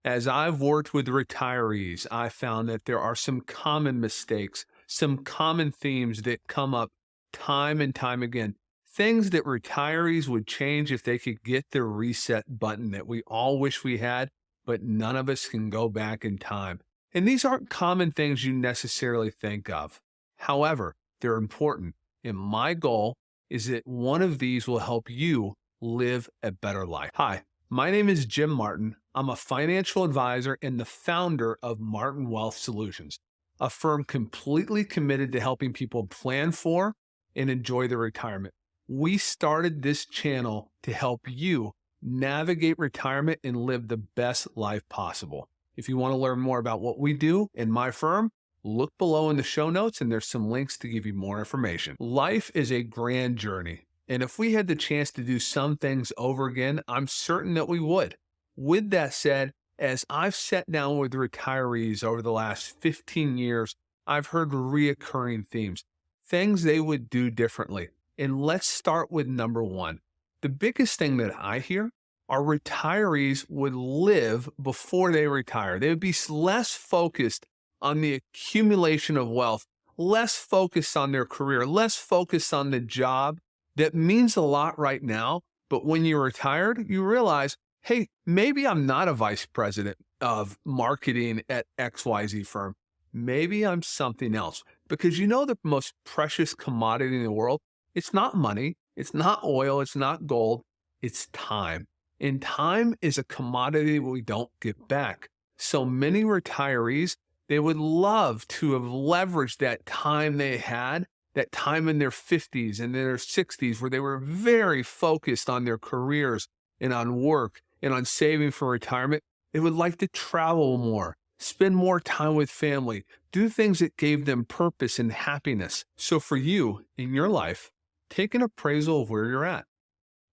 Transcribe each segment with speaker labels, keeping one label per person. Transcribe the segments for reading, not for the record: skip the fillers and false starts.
Speaker 1: As I've worked with retirees, I found that there are some common mistakes, some common themes that come up time and time again. Things that retirees would change if they could get the reset button that we all wish we had, but none of us can go back in time. And these aren't common things you necessarily think of. However, they're important. And my goal is that one of these will help you live a better life. Hi. My name is Jim Martin. I'm a financial advisor and the founder of Martin Wealth Solutions, a firm completely committed to helping people plan for and enjoy their retirement. We started this channel to help you navigate retirement and live the best life possible. If you want to learn more about what we do in my firm, look below in the show notes and there's some links to give you more information. Life is a grand journey. And if we had the chance to do some things over again, I'm certain that we would. With that said, as I've sat down with retirees over the last 15 years, I've heard reoccurring themes, things they would do differently. And let's start with number one. The biggest thing that I hear are retirees would live before they retire. They would be less focused on the accumulation of wealth, less focused on their career, less focused on the job. That means a lot right now, but when you're retired, you realize, hey, maybe I'm not a vice president of marketing at XYZ firm. Maybe I'm something else. Because you know the most precious commodity in the world? It's not money, it's not oil, it's not gold, it's time. And time is a commodity we don't get back. So many retirees, they would love to have leveraged that time they had, that time in their 50s and their 60s where they were very focused on their careers and on work and on saving for retirement. They would like to travel more, spend more time with family, do things that gave them purpose and happiness. So for you in your life, take an appraisal of where you're at.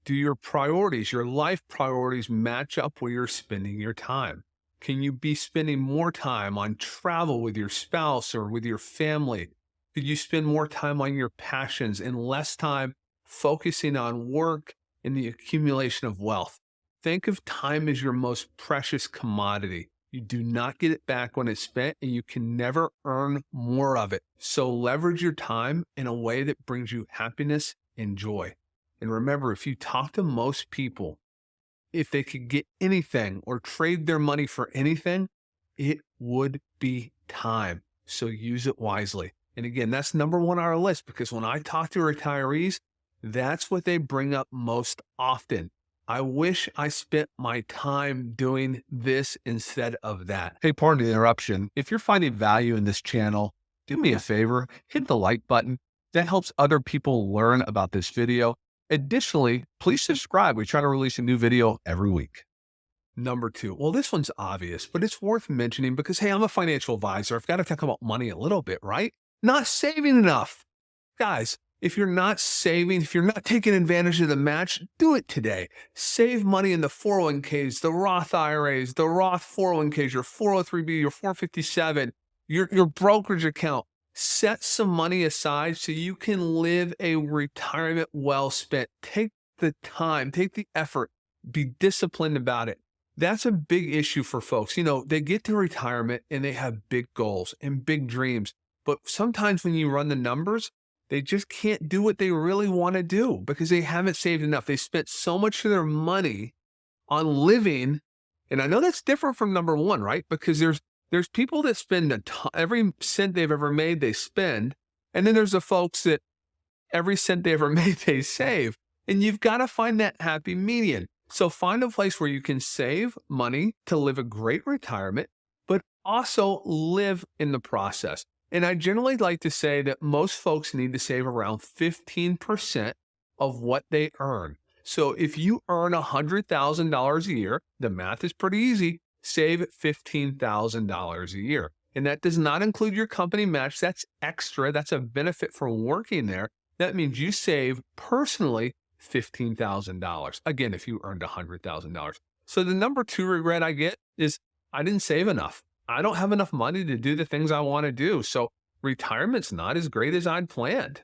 Speaker 1: Do your priorities, your life priorities match up where you're spending your time? Can you be spending more time on travel with your spouse or with your family? Could you spend more time on your passions and less time focusing on work and the accumulation of wealth? Think of time as your most precious commodity. You do not get it back when it's spent, and you can never earn more of it. So leverage your time in a way that brings you happiness and joy. And remember, if you talk to most people, if they could get anything or trade their money for anything, it would be time. So use it wisely. And again, that's number one on our list because when I talk to retirees, that's what they bring up most often. I wish I spent my time doing this instead of that.
Speaker 2: Hey, pardon the interruption. If you're finding value in this channel, do me a favor, hit the like button. That helps other people learn about this video. Additionally, please subscribe. We try to release a new video every week.
Speaker 1: Number two. Well, this one's obvious, but it's worth mentioning because, hey, I'm a financial advisor. I've got to talk about money a little bit, right? Not saving enough. Guys, if you're not saving, if you're not taking advantage of the match, do it today. Save money in the 401ks, the Roth IRAs, the Roth 401ks, your 403b, your 457, your brokerage account. Set some money aside so you can live a retirement well spent. Take the time, take the effort, be disciplined about it. That's a big issue for folks. You know, they get to retirement and they have big goals and big dreams. But sometimes when you run the numbers, they just can't do what they really want to do because they haven't saved enough. They spent so much of their money on living. And I know that's different from number one, right? Because there's people that spend every cent they've ever made, they spend. And then there's the folks that every cent they ever made, they save. And you've got to find that happy median. So find a place where you can save money to live a great retirement, but also live in the process. And I generally like to say that most folks need to save around 15% of what they earn. So if you earn $100,000 a year, the math is pretty easy, save $15,000 a year. And that does not include your company match. That's extra. That's a benefit for working there. That means you save personally $15,000. Again, if you earned $100,000. So the number two regret I get is I didn't save enough. I don't have enough money to do the things I want to do. So retirement's not as great as I'd planned.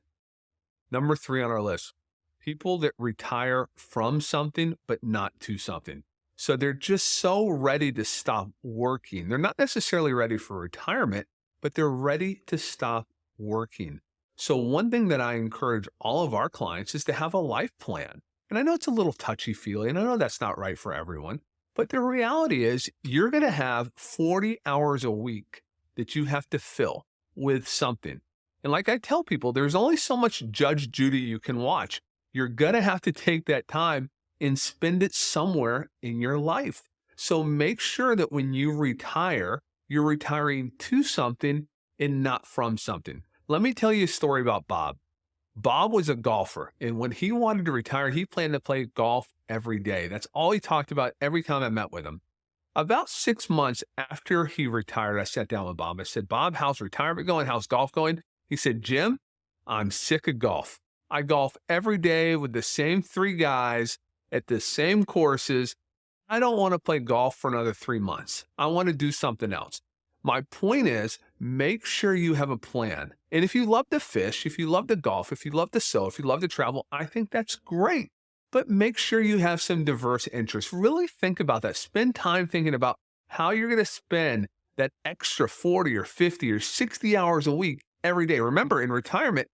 Speaker 1: Number three on our list, people that retire from something, but not to something. So they're just so ready to stop working. They're not necessarily ready for retirement, but they're ready to stop working. So, one thing that I encourage all of our clients is to have a life plan. And I know it's a little touchy feely, and I know that's not right for everyone, but the reality is you're going to have 40 hours a week that you have to fill with something. And like I tell people, there's only so much Judge Judy you can watch. You're going to have to take that time and spend it somewhere in your life. So make sure that when you retire, you're retiring to something and not from something. Let me tell you a story about Bob. Bob was a golfer, and when he wanted to retire, he planned to play golf every day. That's all he talked about every time I met with him. About 6 months after he retired, I sat down with Bob. I said, Bob, how's retirement going? How's golf going? He said, Jim, I'm sick of golf. I golf every day with the same three guys at the same courses. I don't want to play golf for another 3 months. I want to do something else. My point is, make sure you have a plan. And if you love to fish, if you love to golf, if you love to sew, if you love to travel, I think that's great. But make sure you have some diverse interests. Really think about that. Spend time thinking about how you're going to spend that extra 40 or 50 or 60 hours a week every day. Remember, in retirement,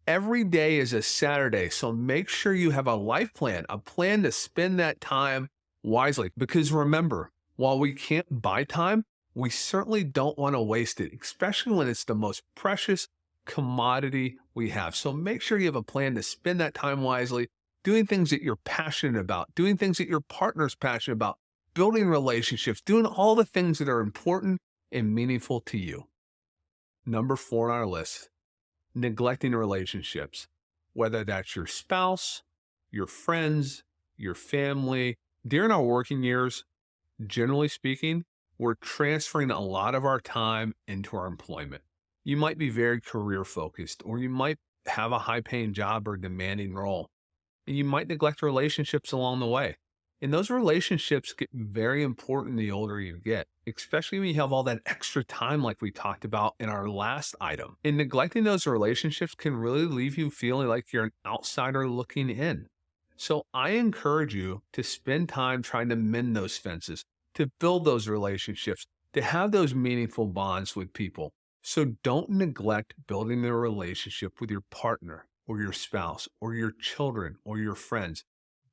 Speaker 1: every day is a Saturday. So make sure you have a life plan, a plan to spend that time wisely. Because remember, while we can't buy time, we certainly don't want to waste it, especially when it's the most precious commodity we have. So make sure you have a plan to spend that time wisely, doing things that you're passionate about, doing things that your partner's passionate about, building relationships, doing all the things that are important and meaningful to you. Number 4 on our list, neglecting relationships, whether that's your spouse, your friends, your family. During our working years, generally speaking, we're transferring a lot of our time into our employment. You might be very career focused, or you might have a high paying job or demanding role, and you might neglect relationships along the way. And those relationships get very important the older you get, especially when you have all that extra time, like we talked about in our last item. And neglecting those relationships can really leave you feeling like you're an outsider looking in. So I encourage you to spend time trying to mend those fences, to build those relationships, to have those meaningful bonds with people. So don't neglect building the relationship with your partner or your spouse or your children or your friends.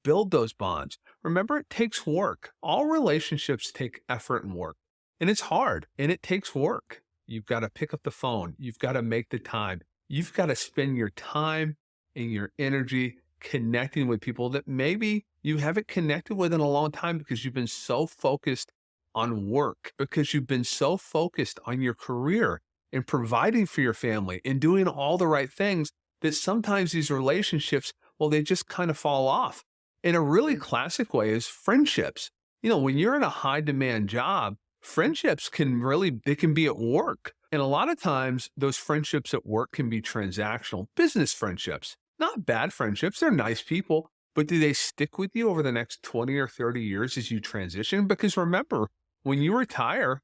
Speaker 1: Build those bonds. Remember, it takes work. All relationships take effort and work. And it's hard and it takes work. You've got to pick up the phone. You've got to make the time. You've got to spend your time and your energy connecting with people that maybe you haven't connected with in a long time because you've been so focused on work, because you've been so focused on your career and providing for your family and doing all the right things that sometimes these relationships, well, they just kind of fall off. In a really classic way is friendships. You know, when you're in a high demand job, friendships they can be at work. And a lot of times those friendships at work can be transactional, business friendships. Not bad friendships, they're nice people, but do they stick with you over the next 20 or 30 years as you transition? Because remember, when you retire,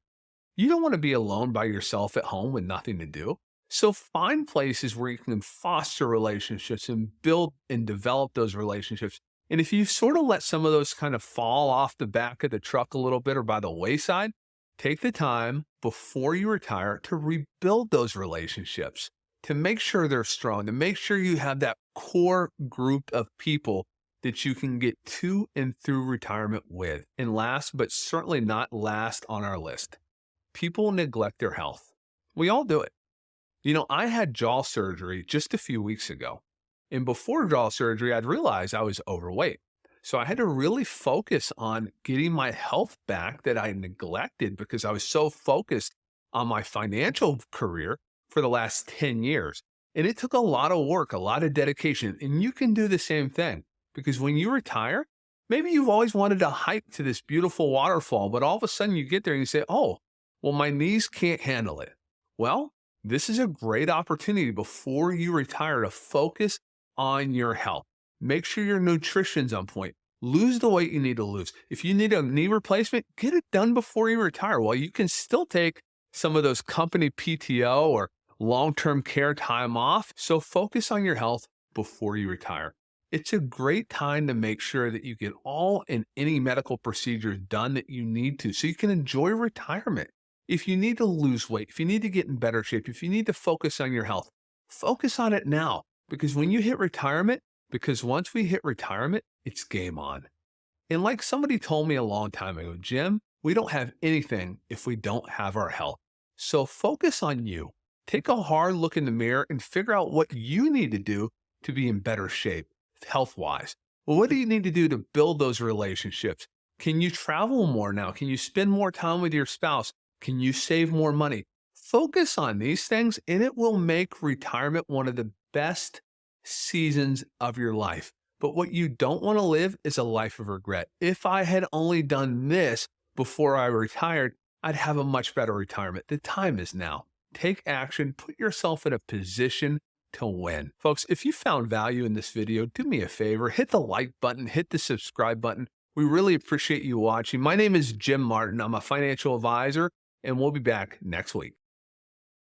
Speaker 1: you don't want to be alone by yourself at home with nothing to do. So find places where you can foster relationships and build and develop those relationships. And if you sort of let some of those kind of fall off the back of the truck a little bit or by the wayside, take the time before you retire to rebuild those relationships, to make sure they're strong, to make sure you have that core group of people that you can get to and through retirement with. And last, but certainly not last on our list, people neglect their health. We all do it. You know, I had jaw surgery just a few weeks ago. And before jaw surgery, I'd realized I was overweight. So I had to really focus on getting my health back that I neglected because I was so focused on my financial career for the last 10 years. And it took a lot of work, a lot of dedication. And you can do the same thing because when you retire, maybe you've always wanted to hike to this beautiful waterfall, but all of a sudden you get there and you say, oh, well, my knees can't handle it. Well, this is a great opportunity before you retire to focus on your health. Make sure your nutrition's on point. Lose the weight you need to lose. If you need a knee replacement, get it done before you retire. Well, you can still take some of those company PTO or long-term care time off. So focus on your health before you retire. It's a great time to make sure that you get all and any medical procedures done that you need to so you can enjoy retirement. If you need to lose weight, if you need to get in better shape, if you need to focus on your health, focus on it now. Because when you hit retirement, because once we hit retirement, it's game on. And like somebody told me a long time ago, Jim, we don't have anything if we don't have our health. So focus on you. Take a hard look in the mirror and figure out what you need to do to be in better shape, health wise. Well, what do you need to do to build those relationships? Can you travel more now? Can you spend more time with your spouse? Can you save more money? Focus on these things, and it will make retirement one of the best seasons of your life. But what you don't want to live is a life of regret. If I had only done this before I retired, I'd have a much better retirement. The time is now. Take action, put yourself in a position to win. Folks, if you found value in this video, do me a favor, hit the like button, hit the subscribe button. We really appreciate you watching. My name is Jim Martin. I'm a financial advisor, and we'll be back next week.